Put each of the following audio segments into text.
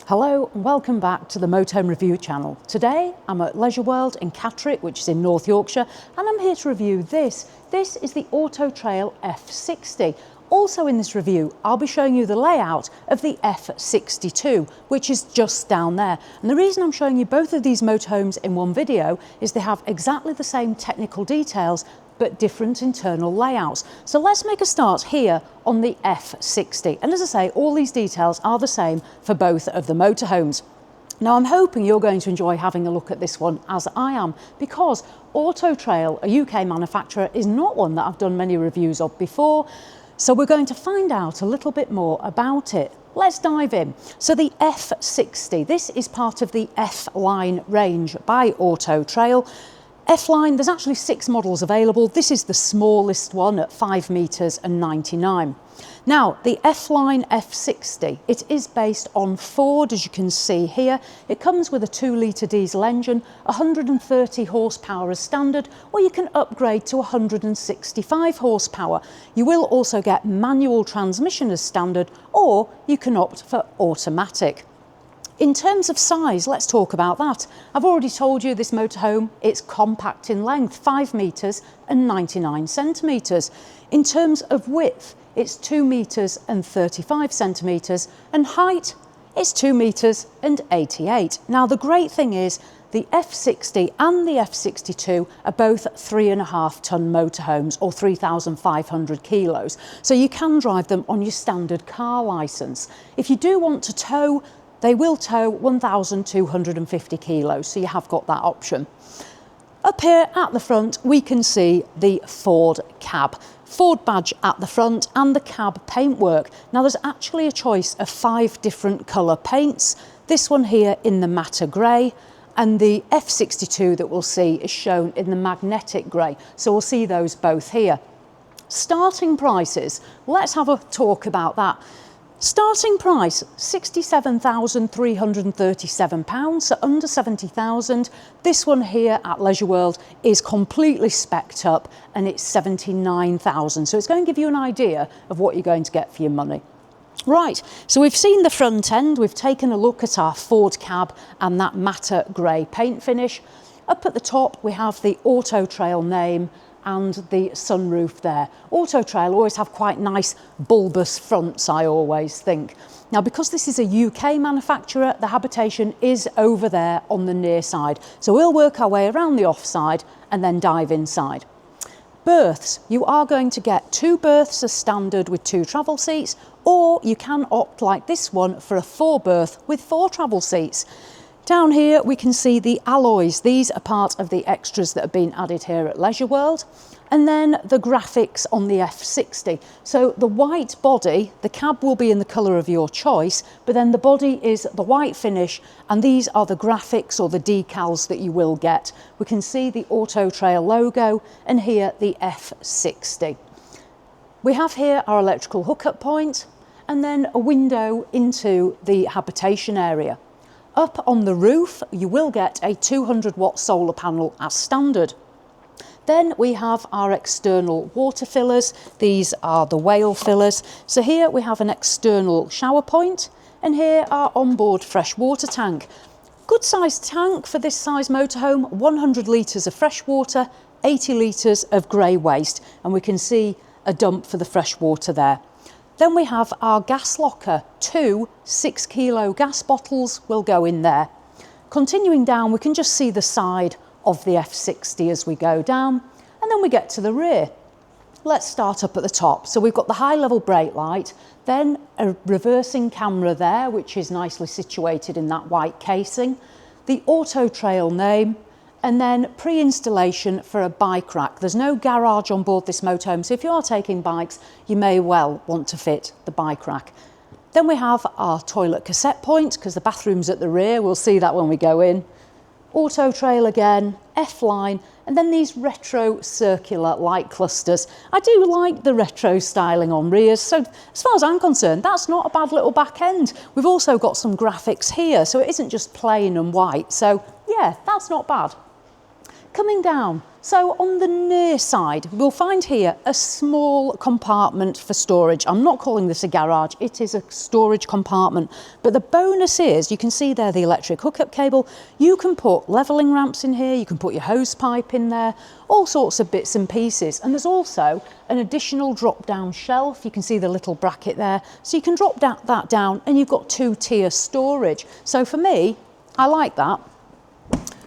Hello and welcome back to the Motorhome Review channel. Today I'm at Leisure World in Catterick, which is in North Yorkshire, and I'm here to review this. This is the Auto Trail F60. Also in this review, I'll be showing you the layout of the F62, which is just down there. And the reason I'm showing you both of these motorhomes in one video is they have exactly the same technical details but different internal layouts. So let's make a start here on the F60. And as I say, all these details are the same for both of the motorhomes. Now I'm hoping you're going to enjoy having a look at this one as I am, because Auto Trail, a UK manufacturer, is not one that I've done many reviews of before. So we're going to find out a little bit more about it. Let's dive in. So the F60, this is part of the F-line range by Auto Trail. F-line, there's actually 6 models available. This is the smallest one at 5 metres and 99. Now, the F-line F60, it is based on Ford, as you can see here. It comes with a 2-litre diesel engine, 130 horsepower as standard, or you can upgrade to 165 horsepower. You will also get manual transmission as standard, or you can opt for automatic. In terms of size, let's talk about that. I've already told you this motorhome, it's compact in length, 5 metres and 99 centimetres. In terms of width, it's 2 metres and 35 centimetres, and height, it's 2 metres and 88. Now the great thing is, the F60 and the F62 are both 3.5 tonne motorhomes, or 3,500 kilos. So you can drive them on your standard car licence. If you do want to tow, they will tow 1,250 kilos, so you have got that option. Up here at the front, we can see the Ford cab. Ford badge at the front and the cab paintwork. Now there's actually a choice of 5 different colour paints. This one here in the Metre grey, and the F62 that we'll see is shown in the magnetic grey. So we'll see those both here. Starting prices, let's have a talk about that. Starting price, £67,337, so under 70,000. This one here at Leisure World is completely spec'd up and it's 79,000. So it's going to give you an idea of what you're going to get for your money. Right, so we've seen the front end, we've taken a look at our Ford cab and that matte grey paint finish. Up at the top, we have the Auto Trail name and the sunroof there. Auto Trail always have quite nice bulbous fronts, I always think. Now, because this is a UK manufacturer, the habitation is over there on the near side. So we'll work our way around the off side and then dive inside. Berths, you are going to get 2 berths as standard with 2 travel seats, or you can opt like this one for a 4 berth with 4 travel seats. Down here we can see the alloys. These are part of the extras that have been added here at Leisure World. And then the graphics on the F60. So the white body, the cab will be in the colour of your choice, but then the body is the white finish, and these are the graphics or the decals that you will get. We can see the Auto Trail logo and here the F60. We have here our electrical hookup point and then a window into the habitation area. Up on the roof, you will get a 200-watt solar panel as standard. Then we have our external water fillers. These are the whale fillers. So here we have an external shower point, and here our onboard fresh water tank. Good sized tank for this size motorhome, 100 litres of fresh water, 80 litres of grey waste, and we can see a dump for the fresh water there. Then we have our gas locker. 2 6-kilo gas bottles will go in there. Continuing down, we can just see the side of the F60 as we go down, and then we get to the rear. Let's start up at the top. So we've got the high-level brake light, then a reversing camera there, which is nicely situated in that white casing, the Auto Trail name, and then pre-installation for a bike rack. There's no garage on board this motorhome, so if you are taking bikes, you may well want to fit the bike rack. Then we have our toilet cassette point, because the bathroom's at the rear. We'll see that when we go in. Auto Trail again, F-line, and then these retro circular light clusters. I do like the retro styling on rears, so as far as I'm concerned, that's not a bad little back end. We've also got some graphics here, so it isn't just plain and white. So yeah, that's not bad. Coming down, So on the near side, we'll find here a small compartment for storage. I'm not calling this a garage, it is a storage compartment. But the bonus is, you can see there the electric hookup cable. You can put levelling ramps in here, you can put your hose pipe in there, all sorts of bits and pieces. And there's also an additional drop-down shelf. You can see the little bracket there. So you can drop that down and you've got 2-tier storage. So for me, I like that.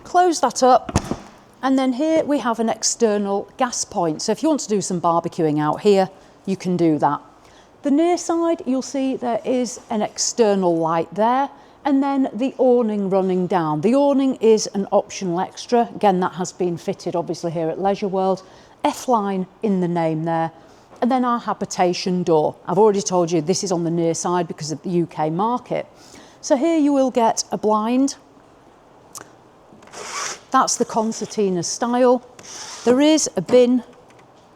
Close that up. And then here we have an external gas point. So if you want to do some barbecuing out here, you can do that. The near side, you'll see there is an external light there, and then the awning running down. The awning is an optional extra. Again, that has been fitted obviously here at Leisure World. F-line in the name there. And then our habitation door. I've already told you this is on the near side because of the UK market. So here you will get a blind. That's the concertina style. There is a bin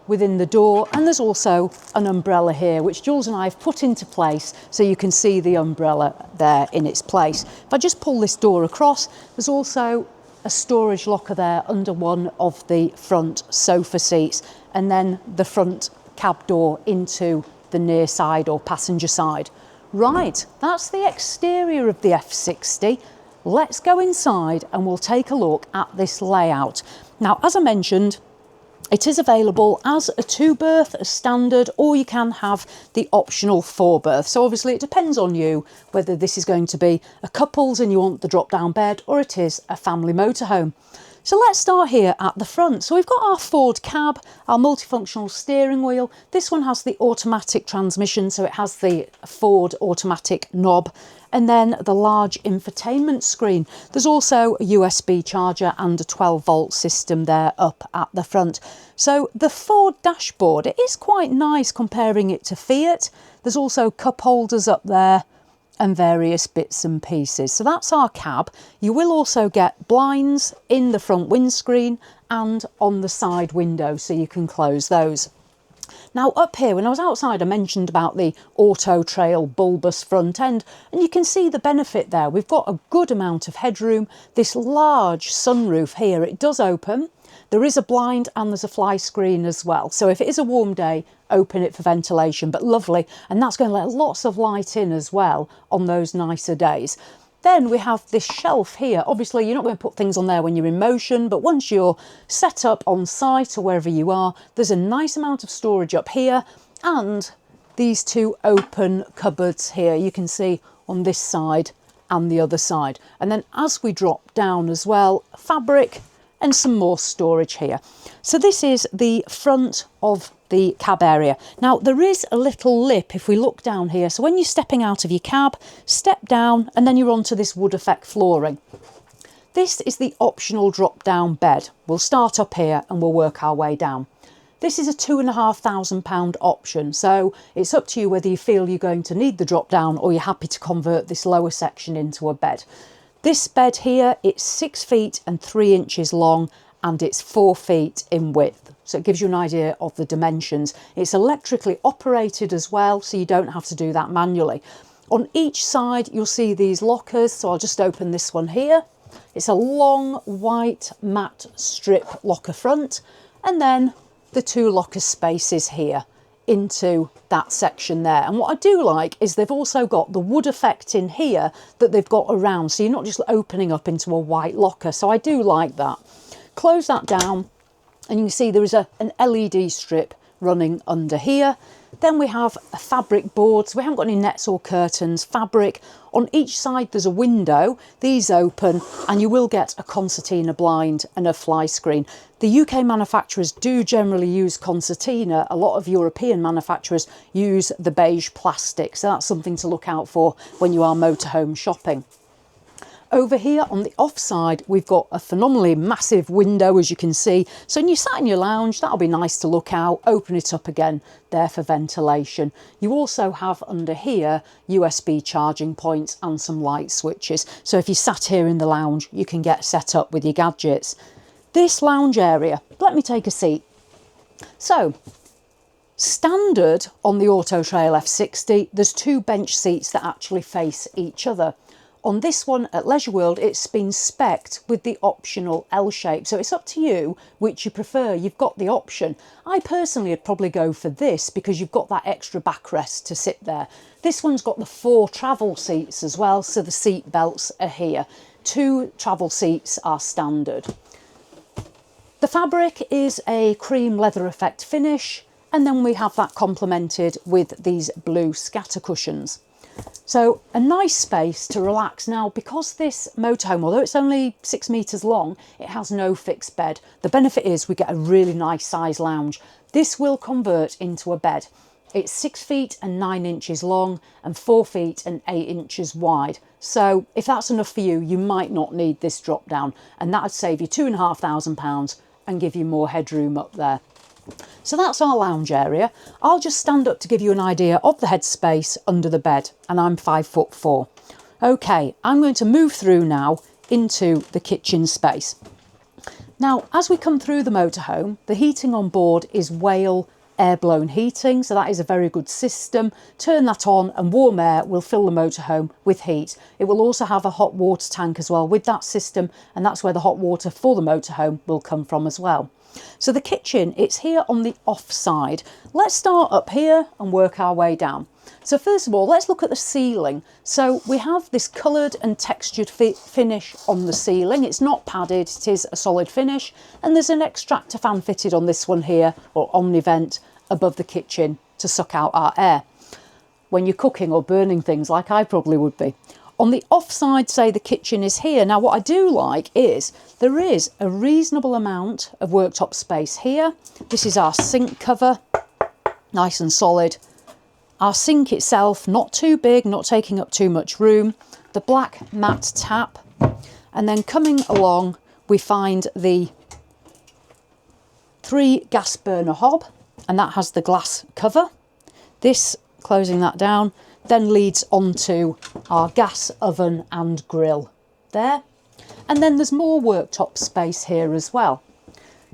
within the door, and there's also an umbrella here, which Jules and I have put into place so you can see the umbrella there in its place. If I just pull this door across, there's also a storage locker there under one of the front sofa seats, and then the front cab door into the near side or passenger side. Right, that's the exterior of the F60. Let's go inside and we'll take a look at this layout. Now, as I mentioned, it is available as a 2-berth, as standard, or you can have the optional 4-berth. So obviously it depends on you whether this is going to be a couples and you want the drop-down bed, or it is a family motorhome. So let's start here at the front. So we've got our Ford cab, our multifunctional steering wheel. This one has the automatic transmission, so it has the Ford automatic knob, and then the large infotainment screen. There's also a USB charger and a 12-volt system there up at the front. So the Ford dashboard, it is quite nice comparing it to Fiat. There's also cup holders up there and various bits and pieces. So that's our cab. You will also get blinds in the front windscreen and on the side window, so you can close those. Now up here, when I was outside, I mentioned about the Auto Trail bulbous front end, and you can see the benefit there. We've got a good amount of headroom. This large sunroof here, it does open. There is a blind and there's a fly screen as well. So if it is a warm day, open it for ventilation, but lovely. And that's going to let lots of light in as well on those nicer days. Then we have this shelf here. Obviously, you're not going to put things on there when you're in motion, but once you're set up on site or wherever you are, there's a nice amount of storage up here, and these 2 open cupboards here. You can see on this side and the other side. And then as we drop down as well, fabric and some more storage here. So this is the front of the cab area. Now there is a little lip if we look down here. So when you're stepping out of your cab, step down and then you're onto this wood effect flooring. This is the optional drop down bed. We'll start up here and we'll work our way down. This is a £2,500 option. So it's up to you whether you feel you're going to need the drop down or you're happy to convert this lower section into a bed. This bed here, it's 6 feet and 3 inches long and it's 4 feet in width. So it gives you an idea of the dimensions. It's electrically operated as well, so you don't have to do that manually. On each side, you'll see these lockers. So I'll just open this one here. It's a long white matte strip locker front, and then the 2 locker spaces here into that section there. And what I do like is they've also got the wood effect in here that they've got around, so you're not just opening up into a white locker. So I do like that. Close that down and you can see there is an LED strip running under here. Then we have a fabric board, so we haven't got any nets or curtains, fabric. On each side there's a window, these open, and you will get a concertina blind and a fly screen. The UK manufacturers do generally use concertina. A lot of European manufacturers use the beige plastic, so that's something to look out for when you are motorhome shopping. Over here on the off side, we've got a phenomenally massive window, as you can see. So when you sat in your lounge, that'll be nice to look out. Open it up again there for ventilation. You also have under here USB charging points and some light switches. So if you sat here in the lounge, you can get set up with your gadgets. This lounge area, let me take a seat. So standard on the Auto Trail F60, there's 2 bench seats that actually face each other. On this one at Leisure World, it's been spec'd with the optional L shape. So it's up to you which you prefer. You've got the option. I personally would probably go for this because you've got that extra backrest to sit there. This one's got the 4 travel seats as well, so the seat belts are here. 2 travel seats are standard. The fabric is a cream leather effect finish, and then we have that complemented with these blue scatter cushions. So a nice space to relax. Now, because this motorhome, although it's only 6 metres long, it has no fixed bed. The benefit is we get a really nice size lounge. This will convert into a bed. It's 6 feet and 9 inches long and 4 feet and 8 inches wide. So if that's enough for you, you might not need this drop down, and that would save you £2,500 and give you more headroom up there. So that's our lounge area. I'll just stand up to give you an idea of the headspace under the bed, and I'm 5'4". Okay, I'm going to move through now into the kitchen space. Now, as we come through the motorhome, the heating on board is Whale air-blown heating, so that is a very good system. Turn that on and warm air will fill the motorhome with heat. It will also have a hot water tank as well with that system, and that's where the hot water for the motorhome will come from as well. So the kitchen, it's here on the off side. Let's start up here and work our way down. So first of all, let's look at the ceiling. So we have this coloured and textured finish on the ceiling. It's not padded, it is a solid finish. And there's an extractor fan fitted on this one here, or omnivent, above the kitchen to suck out our air when you're cooking or burning things like I probably would be. On the offside, say the kitchen is here. Now what I do like is there is a reasonable amount of worktop space here. This is our sink cover, nice and solid. Our sink itself, not too big, not taking up too much room. The black matte tap. And then coming along, we find the 3 gas burner hob, and that has the glass cover. This, closing that down, then leads onto our gas oven and grill there. And then there's more worktop space here as well.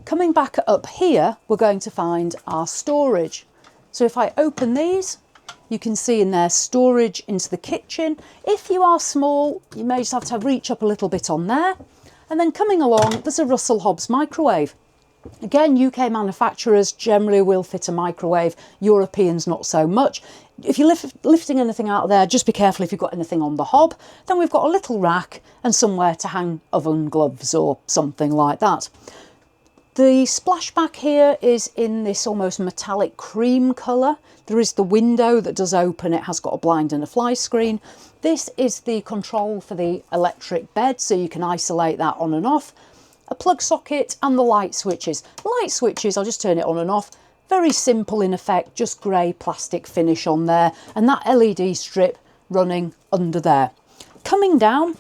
Coming back up here, we're going to find our storage. So if I open these, you can see in there storage into the kitchen. If you are small, you may just have to reach up a little bit on there. And then coming along, there's a Russell Hobbs microwave. Again, UK manufacturers generally will fit a microwave, Europeans not so much. If you're lifting anything out of there, just be careful if you've got anything on the hob. Then we've got a little rack and somewhere to hang oven gloves or something like that. The splashback here is in this almost metallic cream colour. There is the window that does open, it has got a blind and a fly screen. This is the control for the electric bed, so you can isolate that on and off. A plug socket and the light switches. The light switches, I'll just turn it on and off. Very simple in effect, just grey plastic finish on there, and that LED strip running under there. Coming down,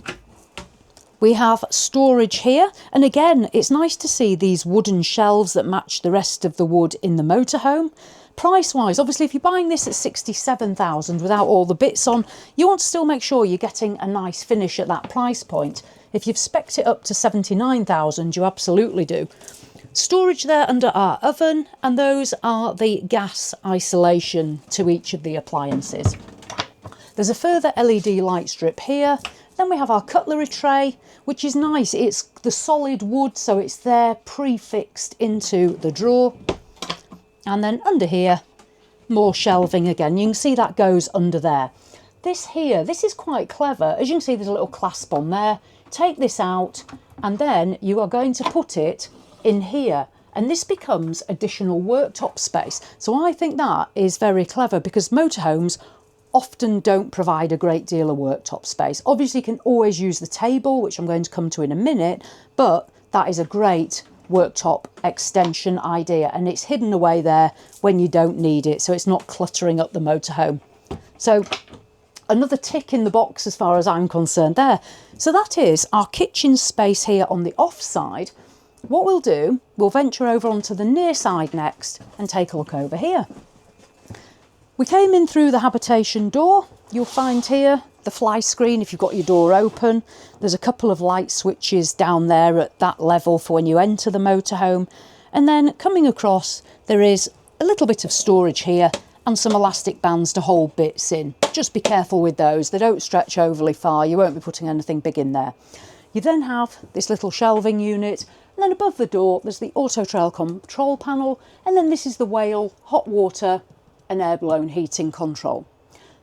we have storage here, and again, it's nice to see these wooden shelves that match the rest of the wood in the motorhome. Price-wise, obviously, if you're buying this at 67,000 without all the bits on, you want to still make sure you're getting a nice finish at that price point. If you've spec'd it up to 79,000, you absolutely do. Storage there under our oven, and those are the gas isolation to each of the appliances. There's a further LED light strip here. Then we have our cutlery tray, which is nice. It's the solid wood, so it's there prefixed into the drawer. And then under here, more shelving again. You can see that goes under there. This here, this is quite clever. As you can see, there's a little clasp on there. Take this out, and then you are going to put it in here, and this becomes additional worktop space. So I think that is very clever, because motorhomes often don't provide a great deal of worktop space. Obviously, you can always use the table, which I'm going to come to in a minute, but that is a great worktop extension idea, and it's hidden away there when you don't need it, so it's not cluttering up the motorhome. So another tick in the box as far as I'm concerned there. So that is our kitchen space here on the off side. What we'll do, we'll venture over onto the near side next and take a look over here. We came in through the habitation door. You'll find here the fly screen if you've got your door open. There's a couple of light switches down there at that level for when you enter the motorhome. And then coming across, there is a little bit of storage here, and some elastic bands to hold bits in. Just be careful with those, they don't stretch overly far, you won't be putting anything big in there. You then have this little shelving unit, and then above the door there's the auto trail control panel, and then this is the whale, hot water and air blown heating control.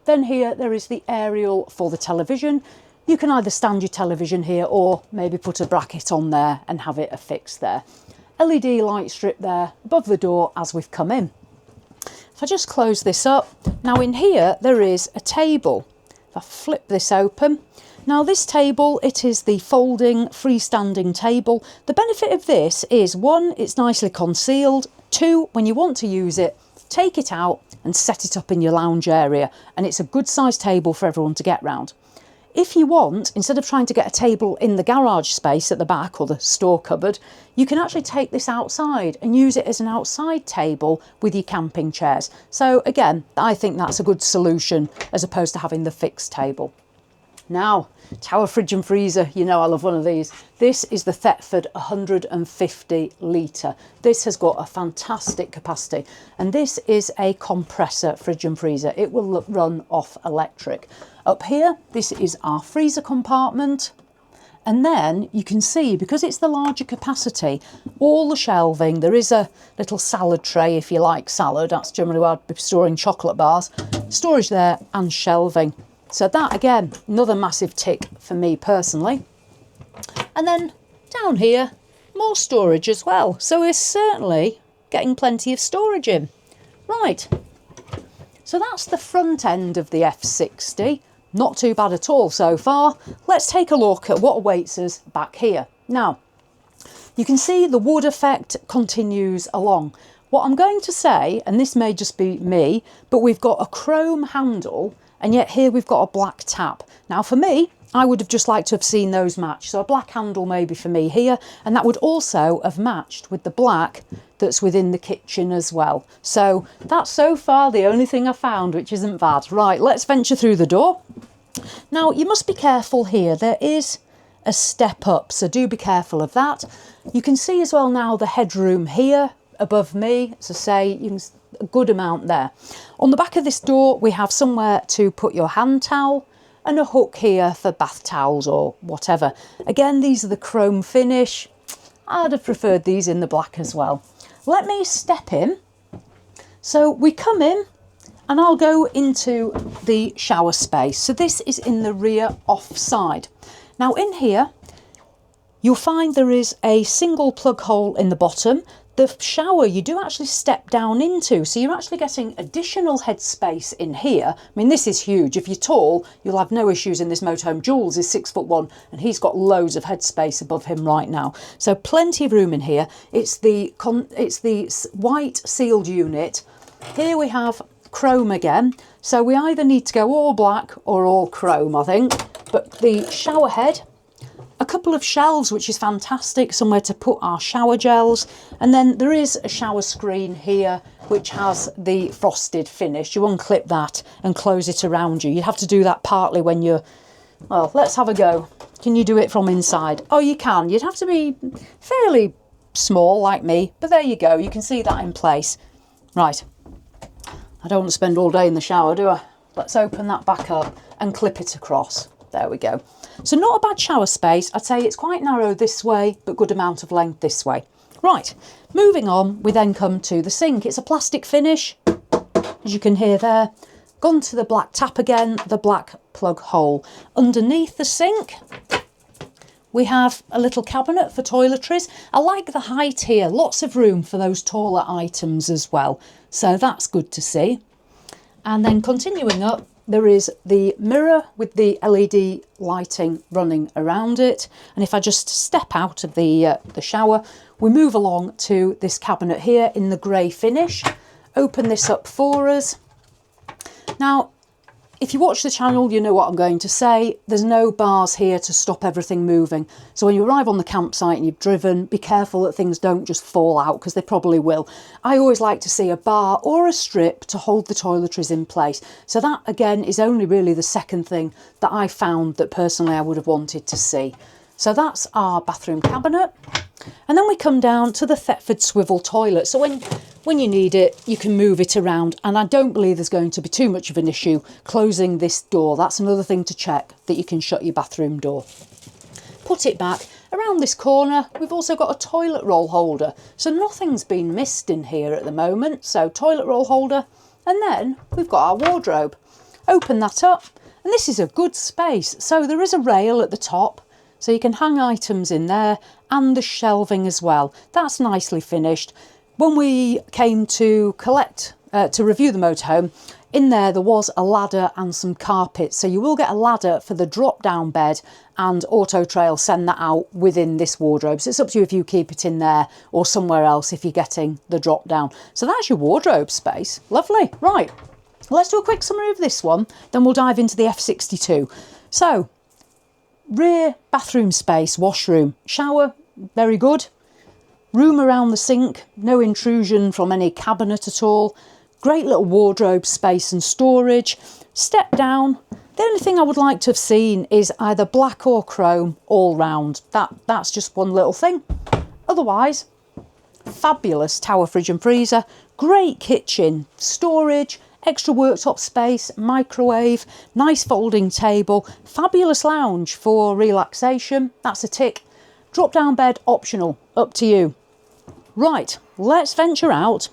Then here there is the aerial for the television. You can either stand your television here or maybe put a bracket on there and have it affixed there. LED light strip there above the door as we've come in. If I just close this up, now in here there is a table. If I flip this open, now this table, it is the folding freestanding table. The benefit of this is, one, it's nicely concealed. Two, when you want to use it, take it out and set it up in your lounge area, and it's a good sized table for everyone to get round. If you want, instead of trying to get a table in the garage space at the back or the store cupboard, you can actually take this outside and use it as an outside table with your camping chairs. So again, I think that's a good solution as opposed to having the fixed table. Now, tower fridge and freezer, you know I love one of these. This is the Thetford 150 litre. This has got a fantastic capacity, and this is a compressor fridge and freezer. It will run off electric. Up here, this is our freezer compartment. And then you can see, because it's the larger capacity, all the shelving, there is a little salad tray if you like salad. That's generally where I'd be storing chocolate bars. Storage there and shelving. So that, again, another massive tick for me personally. And then down here, more storage as well. So we're certainly getting plenty of storage in. Right, so that's the front end of the F60. Not too bad at all so far. Let's take a look at what awaits us back here. Now, you can see the wood effect continues along. What I'm going to say, and this may just be me, but we've got a chrome handle, and yet here we've got a black tap. Now for me, I would have just liked to have seen those match. So a black handle maybe for me here, and that would also have matched with the black that's within the kitchen as well. So that's so far the only thing I found, which isn't bad. Right, let's venture through the door. Now you must be careful here. There is a step up, so do be careful of that. You can see as well now the headroom here above me. As I say, you can a good amount there. On the back of this door, we have somewhere to put your hand towel and a hook here for bath towels or whatever. Again, these are the chrome finish. I'd have preferred these in the black as well. Let me step in. So we come in and I'll go into the shower space. So this is in the rear off side. Now in here, you'll find there is a single plug hole in the bottom. The shower you do actually step down into, so you're actually getting additional headspace in here. I mean, this is huge. If you're tall, you'll have no issues in this motorhome. Jules is 6'1" and he's got loads of headspace above him right now. So plenty of room in here. It's the white sealed unit. Here we have chrome again. So we either need to go all black or all chrome, I think. But the shower head, a couple of shelves, which is fantastic, somewhere to put our shower gels, and then there is a shower screen here which has the frosted finish. You unclip that and close it around you. You'd have to do that partly when you're, well, let's have a go. Can you do it from inside? Oh, you can. You'd have to be fairly small like me, but there you go. You can see that in place. Right, I don't want to spend all day in the shower, do I? Let's open that back up and clip it across. There we go. So not a bad shower space. I'd say it's quite narrow this way, but good amount of length this way. Right, moving on, we then come to the sink. It's a plastic finish, as you can hear there. Gone to the black tap again, the black plug hole. Underneath the sink, we have a little cabinet for toiletries. I like the height here, lots of room for those taller items as well. So that's good to see. And then continuing up, there is the mirror with the LED lighting running around it. And if I just step out of the shower, we move along to this cabinet here in the grey finish. Open this up for us. Now, if you watch the channel, you know what I'm going to say. There's no bars here to stop everything moving. So when you arrive on the campsite and you've driven, be careful that things don't just fall out, because they probably will. I always like to see a bar or a strip to hold the toiletries in place. So that, again, is only really the second thing that I found that personally I would have wanted to see. So that's our bathroom cabinet. And then we come down to the Thetford swivel toilet. So when when you need it, you can move it around, and I don't believe there's going to be too much of an issue closing this door. That's another thing to check, that you can shut your bathroom door. Put it back. Around this corner, we've also got a toilet roll holder. So nothing's been missed in here at the moment. So toilet roll holder, and then we've got our wardrobe. Open that up, and this is a good space. So there is a rail at the top, so you can hang items in there, and the shelving as well. That's nicely finished. When we came to review the motorhome, in there was a ladder and some carpets. So you will get a ladder for the drop-down bed, and Auto Trail send that out within this wardrobe. So it's up to you if you keep it in there or somewhere else if you're getting the drop-down. So that's your wardrobe space. Lovely. Right, let's do a quick summary of this one, then we'll dive into the F62. So, rear bathroom space, washroom, shower, very good. Room around the sink, no intrusion from any cabinet at all. Great little wardrobe space and storage. Step down. The only thing I would like to have seen is either black or chrome all round. That's just one little thing. Otherwise, fabulous tower fridge and freezer. Great kitchen, storage, extra worktop space, microwave, nice folding table, fabulous lounge for relaxation. That's a tick. Drop down bed optional, up to you. Right, let's venture out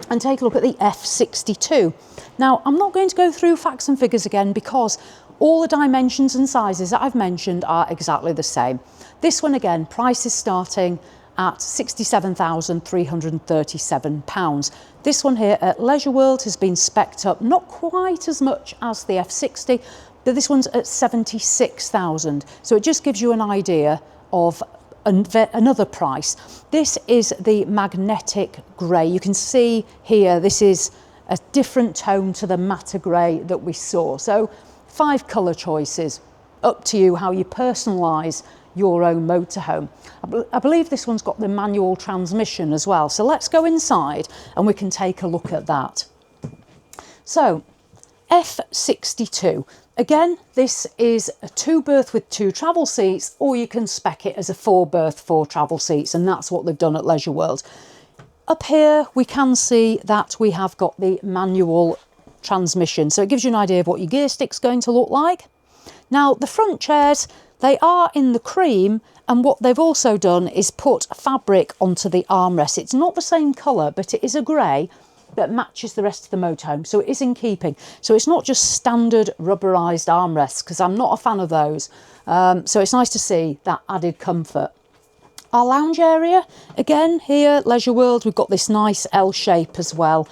and take a look at the F62. Now, I'm not going to go through facts and figures again because all the dimensions and sizes that I've mentioned are exactly the same. This one again, price is starting at £67,337. This one here at Leisure World has been spec'd up, not quite as much as the F60, but this one's at 76,000. So it just gives you an idea of another price. This is the magnetic grey. You can see here, this is a different tone to the Metre grey that we saw. So 5 colour choices, up to you how you personalise your own motorhome. I believe this one's got the manual transmission as well. So let's go inside and we can take a look at that. So F62. Again, this is a 2-berth with 2 travel seats, or you can spec it as a 4-berth, 4 travel seats, and that's what they've done at Leisure World. Up here, we can see that we have got the manual transmission, so it gives you an idea of what your gear stick's going to look like. Now, the front chairs, they are in the cream, and what they've also done is put fabric onto the armrests. It's not the same colour, but it is a grey that matches the rest of the motorhome, so it is in keeping. So it's not just standard rubberised armrests, because I'm not a fan of those. So it's nice to see that added comfort. Our lounge area, again here, Leisure World, we've got this nice L shape as well.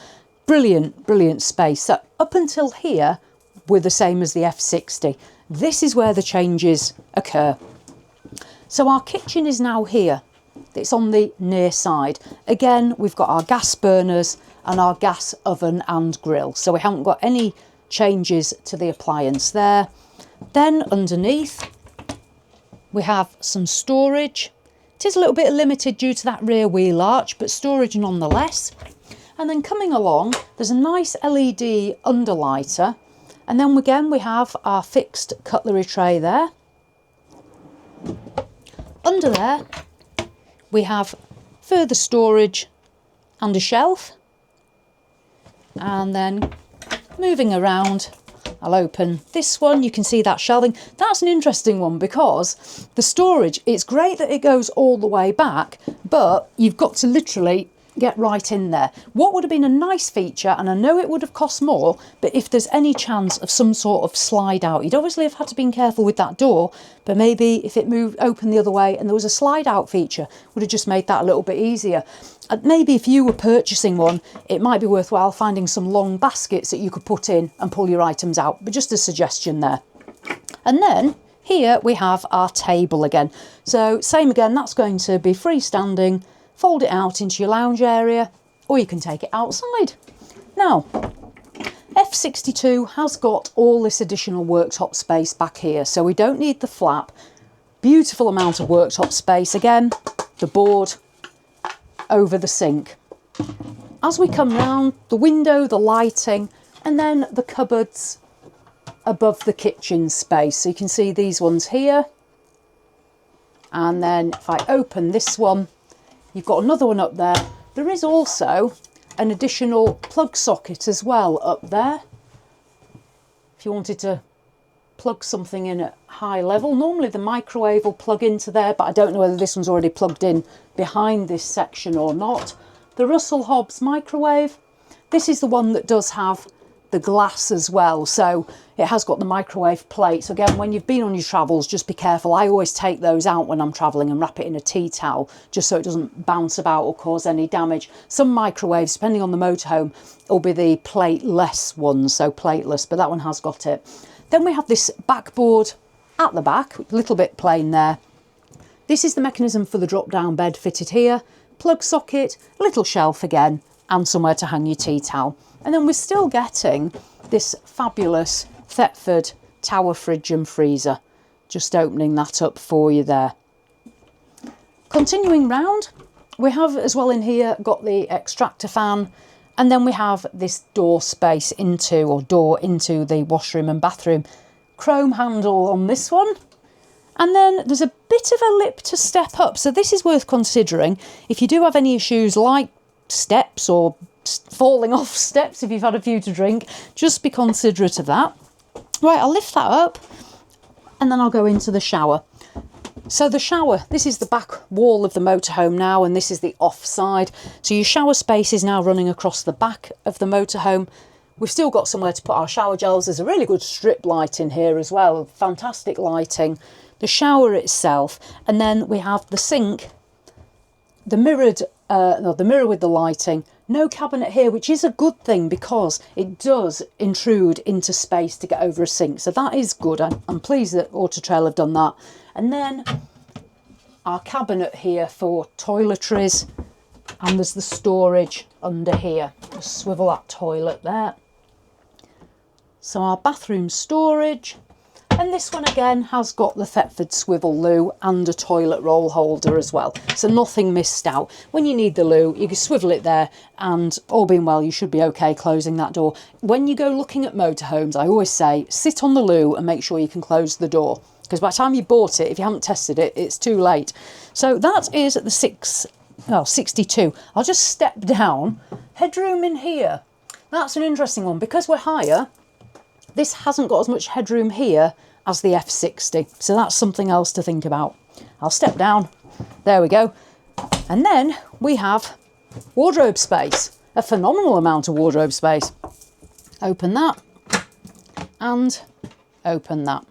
Brilliant, brilliant space. So up until here, we're the same as the F60. This is where the changes occur. So our kitchen is now here. It's on the near side. Again, we've got our gas burners and our gas oven and grill. So we haven't got any changes to the appliance there. Then underneath, we have some storage. It is a little bit limited due to that rear wheel arch, but storage nonetheless. And then coming along, there's a nice LED underlighter. And then again, we have our fixed cutlery tray there. Under there, we have further storage and a shelf. And then moving around, I'll open this one. You can see that shelving. That's an interesting one because the storage, it's great that it goes all the way back, but you've got to literally get right in there. What would have been a nice feature, and I know it would have cost more, but if there's any chance of some sort of slide out, you'd obviously have had to be careful with that door, but maybe if it moved open the other way and there was a slide out feature, would have just made that a little bit easier. And maybe if you were purchasing one, it might be worthwhile finding some long baskets that you could put in and pull your items out, but just a suggestion there. And then here we have our table again. So same again, that's going to be freestanding. Fold it out into your lounge area, or you can take it outside. Now, F62 has got all this additional worktop space back here, so we don't need the flap. Beautiful amount of worktop space. Again, the board over the sink. As we come round, the window, the lighting, and then the cupboards above the kitchen space. So you can see these ones here. And then if I open this one, you've got another one up there. There is also an additional plug socket as well up there. If you wanted to plug something in at high level, normally the microwave will plug into there, but I don't know whether this one's already plugged in behind this section or not. The Russell Hobbs microwave, this is the one that does have the glass as well, so it has got the microwave plate. So again, when you've been on your travels, just be careful. I always take those out when I'm traveling and wrap it in a tea towel just so it doesn't bounce about or cause any damage. Some microwaves, depending on the motorhome, will be the plateless ones, so plateless, but that one has got it. Then we have this backboard at the back, a little bit plain there. This is the mechanism for the drop down bed fitted here, plug socket, little shelf again, and somewhere to hang your tea towel. And then we're still getting this fabulous Thetford tower fridge and freezer. Just opening that up for you there. Continuing round, we have as well in here got the extractor fan, and then we have this door space into, or door into, the washroom and bathroom. Chrome handle on this one. And then there's a bit of a lip to step up. So this is worth considering. If you do have any issues like steps or falling off steps if you've had a few to drink, just be considerate of that. Right, I'll lift that up and then I'll go into the shower. So the shower, this is the back wall of the motorhome now, and this is the off side. So your shower space is now running across the back of the motorhome. We've still got somewhere to put our shower gels. There's a really good strip light in here as well, fantastic lighting. The shower itself, and then we have the sink, the mirrored, the mirror with the lighting. No cabinet here, which is a good thing because it does intrude into space to get over a sink. So that is good. I'm pleased that Auto Trail have done that. And then our cabinet here for toiletries, and there's the storage under here. Just swivel that toilet there. So our bathroom storage. And this one again has got the Thetford swivel loo and a toilet roll holder as well. So nothing missed out. When you need the loo, you can swivel it there, and all being well, you should be okay closing that door. When you go looking at motorhomes, I always say, sit on the loo and make sure you can close the door. Because by the time you bought it, if you haven't tested it, it's too late. So that is at the 62. I'll just step down. Headroom in here. That's an interesting one. Because we're higher, this hasn't got as much headroom here as the F60. So that's something else to think about. I'll step down. There we go. And then we have wardrobe space. A phenomenal amount of wardrobe space. Open that and open that.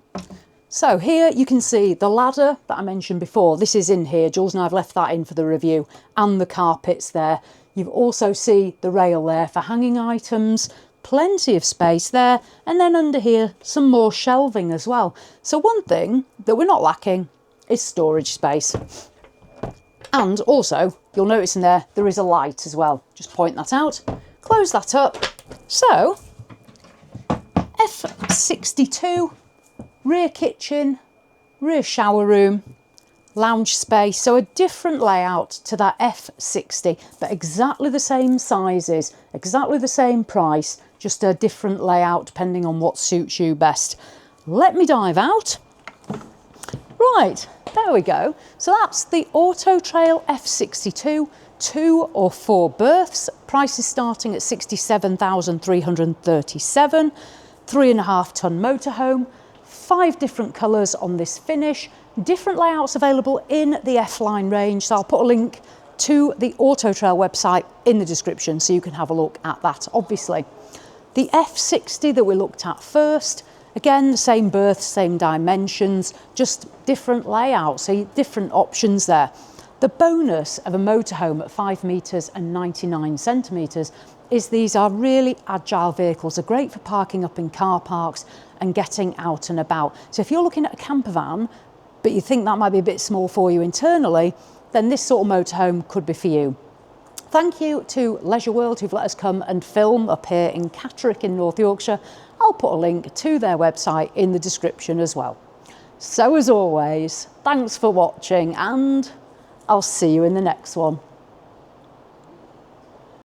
So here you can see the ladder that I mentioned before. This is in here. Jules and I have left that in for the review, and the carpets there. You also see the rail there for hanging items. Plenty of space there, and then under here some more shelving as well. So one thing that we're not lacking is storage space. And also you'll notice in there is a light as well. Just point that out, close that up. So F62, rear kitchen, rear shower room, lounge space. So a different layout to that F60, but exactly the same sizes, exactly the same price, just a different layout depending on what suits you best. Let me dive out. Right, there we go. So that's the Auto Trail F62, 2 or 4 berths. Price is starting at 67,337. 3.5 ton motorhome. 5 different colours on this finish. Different layouts available in the F-line range. So I'll put a link to the Auto Trail website in the description so you can have a look at that, obviously. The F60 that we looked at first, again, the same berth, same dimensions, just different layouts, so different options there. The bonus of a motorhome at 5 metres and 99 centimetres is these are really agile vehicles. They're great for parking up in car parks and getting out and about. So if you're looking at a camper van, but you think that might be a bit small for you internally, then this sort of motorhome could be for you. Thank you to Leisure World who've let us come and film up here in Catterick in North Yorkshire. I'll put a link to their website in the description as well. So as always, thanks for watching, and I'll see you in the next one.